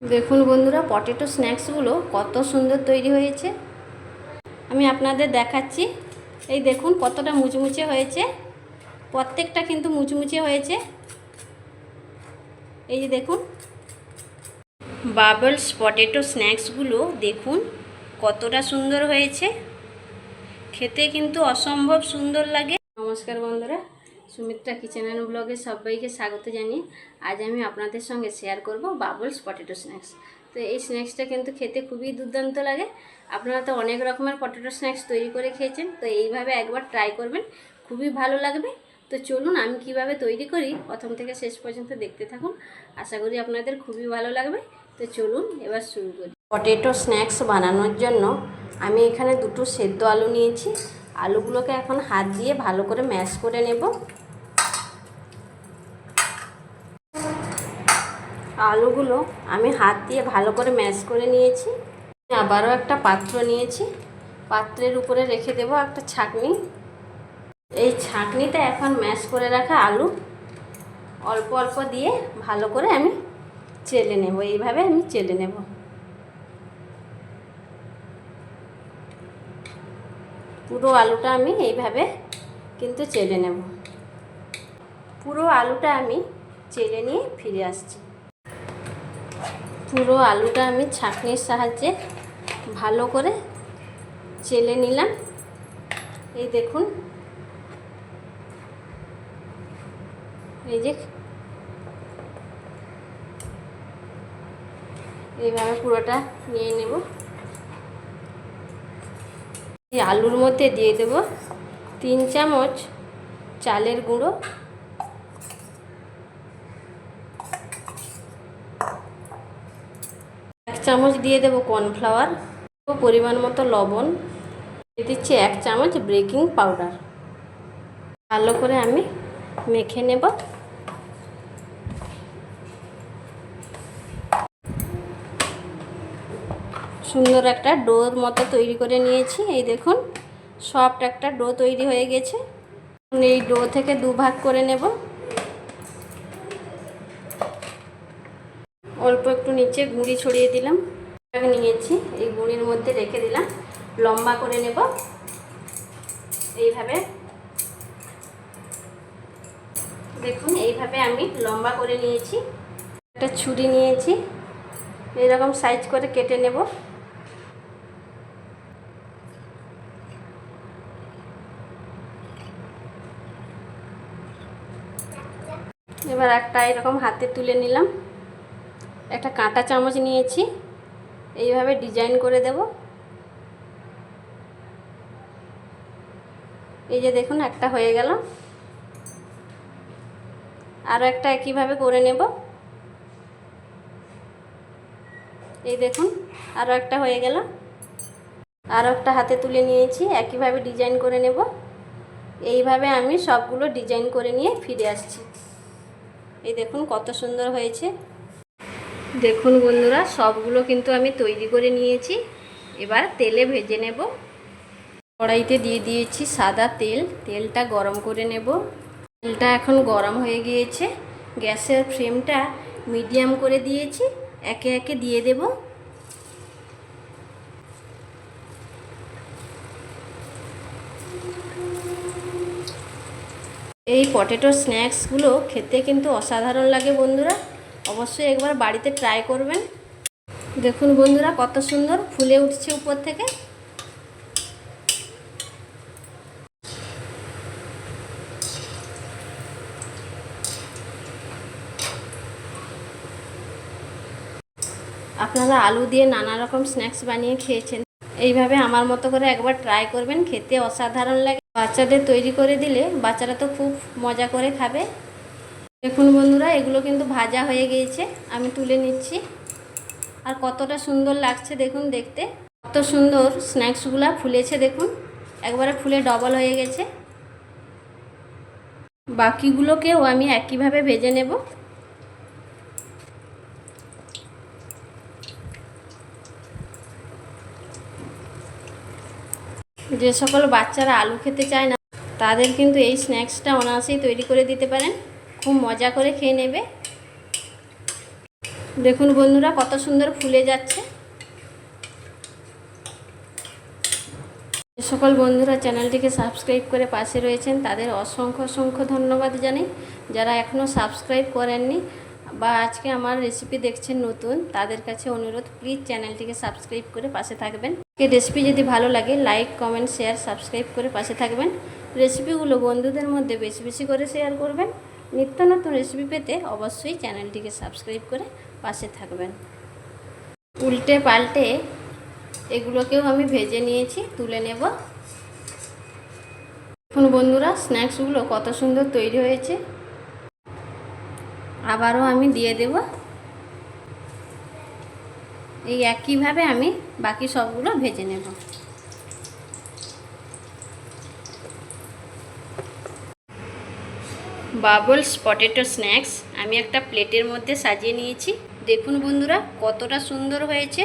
দেখুন বন্ধুরা, পটেটো স্ন্যাক্সগুলো কত সুন্দর তৈরি হয়েছে। আমি আপনাদের দেখাচ্ছি। এই দেখুন কতটা মুচমুচে হয়েছে, প্রত্যেকটা কিন্তু মুচমুচে হয়েছে। এই যে দেখুন বাবলস পটেটো স্ন্যাক্সগুলো দেখুন কতটা সুন্দর হয়েছে, খেতে কিন্তু অসম্ভব সুন্দর লাগে। নমস্কার বন্ধুরা, সুমিত্রা কিচেন অ্যান্ড ব্লগে সবাইকে স্বাগত জানিয়ে আজ আমি আপনাদের সঙ্গে শেয়ার করব বাবলস পটেটো স্ন্যাক্স। তো এই স্ন্যাক্সটা কিন্তু খেতে খুবই দুর্দান্ত লাগে। আপনারা তো অনেক রকমের পটেটো স্ন্যাক্স তৈরি করে খেয়েছেন, তো এইভাবে একবার ট্রাই করবেন, খুবই ভালো লাগবে। তো চলুন আমি কিভাবে তৈরি করি প্রথম থেকে শেষ পর্যন্ত দেখতে থাকুন, আশা করি আপনাদের খুবই ভালো লাগবে। তো চলুন এবার শুরু করি। পটেটো স্ন্যাক্স বানানোর জন্য আমি এখানে দুটো সেদ্ধ আলু নিয়েছি। আলুগুলোকে এখন হাত দিয়ে ভালো করে ম্যাশ করে নেব। আলুগুলো আমি হাত দিয়ে ভালো করে ম্যাশ করে নিয়েছি। আবারও একটা পাত্র নিয়েছি, পাত্রের উপরে রেখে দেব একটা ছাঁকনি। এই ছাঁকনিতে এখন ম্যাশ করে রাখা আলু অল্প অল্প দিয়ে ভালো করে আমি চেলে নেব। এইভাবে আমি চেলে নেব। পুরো আলুটা আমি এইভাবে কিন্তু চেলে নেব। পুরো আলুটা আমি চেলে নিয়ে ফিরে আসছি। পুরো আলুটা আমি ছাঁকনির সাহায্যে ভালো করে চেলে নিলাম। এই দেখুন, এই যে এইভাবে পুরোটা নিয়ে নেব। এই আলুর মধ্যে দিয়ে দেব 3 চামচ চালের গুঁড়ো, 1 চামচ দিয়ে দেব কর্নফ্লাওয়ার, পরিমাণ মতো লবণ, দিয়ে দিচ্ছি 1 চামচ বেকিং পাউডার। ভালো করে আমি মেখে নেব। সুন্দর একটা ডোর মতো তৈরি করে নিয়েছি। এই দেখুন সফট একটা ডো তৈরি হয়ে গেছে। এই ডো থেকে 2 ভাগ করে নেব। অল্প একটু নিচে গুঁড়ি ছড়িয়ে দিলাম, নিয়েছি এই গুঁড়ির মধ্যে রেখে দিলাম। লম্বা করে নেব এইভাবে। দেখুন এইভাবে আমি লম্বা করে নিয়েছি। একটা ছুরি নিয়েছি, এরকম সাইজ করে কেটে নেব। এবার একটা এরকম হাতে তুলে নিলাম। একটা কাঁটা চামচ নিয়েছি, এইভাবে ডিজাইন করে দেব। এই যে দেখুন একটা হয়ে গেল, আরও একটা একইভাবে করে নেব। এই দেখুন আরও একটা হয়ে গেল। আরও একটা হাতে তুলে নিয়েছি, একইভাবে ডিজাইন করে নেব। এইভাবে আমি সবগুলো ডিজাইন করে নিয়ে ফিরে আসছি। এই দেখুন কত সুন্দর হয়েছে। দেখুন বন্ধুরা, সবগুলো কিন্তু আমি তৈরি করে নিয়েছি। এবার তেলে ভেজে নেব। কড়াইতে দিয়ে দিয়েছি সাদা তেল, তেলটা গরম করে নেব। তেলটা এখন গরম হয়ে গিয়েছে, গ্যাসের ফ্লেমটা মিডিয়াম করে দিয়েছি। একে একে দিয়ে দেব। এই পটেটো স্ন্যাক্সগুলো খেতে কিন্তু অসাধারণ লাগে বন্ধুরা, অবশ্যই একবার বাড়িতে ট্রাই করবেন। দেখুন বন্ধুরা কত সুন্দর ফুলে উঠছে উপর থেকে। আপনারা আলু দিয়ে নানা রকম স্ন্যাক্স বানিয়ে খেয়েছেন, এইভাবে আমার মতো করে একবার ট্রাই করবেন, খেতে অসাধারণ লাগে। বাচ্চাদের তৈরি করে দিলে বাচ্চারা তো খুব মজা করে খাবে। দেখুন বন্ধুরা, এগুলো কিন্তু ভাজা হয়ে গিয়েছে, আমি তুলে নিচ্ছি। আর কতটা সুন্দর লাগছে দেখুন দেখতে, কত সুন্দর স্ন্যাক্সগুলো ফুলেছে। দেখুন একবারে ফুলে ডবল হয়ে গেছে। বাকিগুলোকেও আমি একইভাবে ভেজে নেব। যে সকল বাচ্চারা আলু খেতে চায় না, তাদের কিন্তু এই স্ন্যাক্সটা অনায়াসেই তৈরি করে দিতে পারেন, খুব মজা করে খেয়ে নেবে। দেখুন বন্ধুরা কত সুন্দর ফুলে যাচ্ছে। যে সকল বন্ধুরা চ্যানেলটিকে সাবস্ক্রাইব করে পাশে রয়েছেন তাদের অসংখ্য অসংখ্য ধন্যবাদ জানাই। যারা এখনও সাবস্ক্রাইব করেননি বা আজকে আমার রেসিপি দেখছেন নতুন, তাদের কাছে অনুরোধ, প্লিজ চ্যানেলটিকে সাবস্ক্রাইব করে পাশে থাকবেন। এই রেসিপি যদি ভালো লাগে লাইক কমেন্ট শেয়ার সাবস্ক্রাইব করে পাশে থাকবেন। রেসিপিগুলো বন্ধুদের মধ্যে বেশি বেশি করে শেয়ার করবেন। নিত্য নতুন রেসিপি পেতে অবশ্যই চ্যানেলটিকে সাবস্ক্রাইব করে পাশে থাকবেন। উল্টে পাল্টে এগুলোকেও আমি ভেজে নিয়েছি, তুলে নেব। এখন বন্ধুরা স্ন্যাক্সগুলো কত সুন্দর তৈরি হয়েছে। আবারও আমি দিয়ে দেব। এই একইভাবে আমি বাকি সবগুলো ভেজে নেব। বাবলস পটেটো স্ন্যাক্স আমি একটা প্লেটের মধ্যে সাজিয়ে নিয়েছি। দেখুন বন্ধুরা কতটা সুন্দর হয়েছে,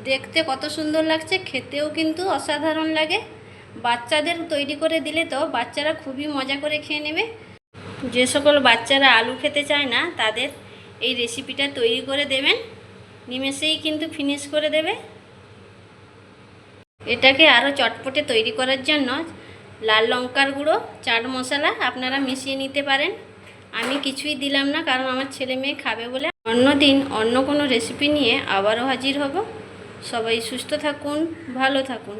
দেখতে কত সুন্দর লাগছে, খেতেও কিন্তু অসাধারণ লাগে। বাচ্চাদের তৈরি করে দিলে তো বাচ্চারা খুবই মজা করে খেয়ে নেবে। যে সকল বাচ্চারা আলু খেতে চায় না তাদের এই রেসিপিটা তৈরি করে দেবেন, নিমেষেই কিন্তু ফিনিশ করে দেবে। এটাকে আরও চটপটে তৈরি করার জন্য লাল লঙ্কার গুঁড়ো, চাট মশলা আপনারা মিশিয়ে নিতে পারেন। আমি কিছুই দিলাম না কারণ আমার ছেলে মেয়ে খাবে বলে। অন্য দিন অন্য কোনো রেসিপি নিয়ে আবারও হাজির হব। সবাই সুস্থ থাকুন, ভালো থাকুন।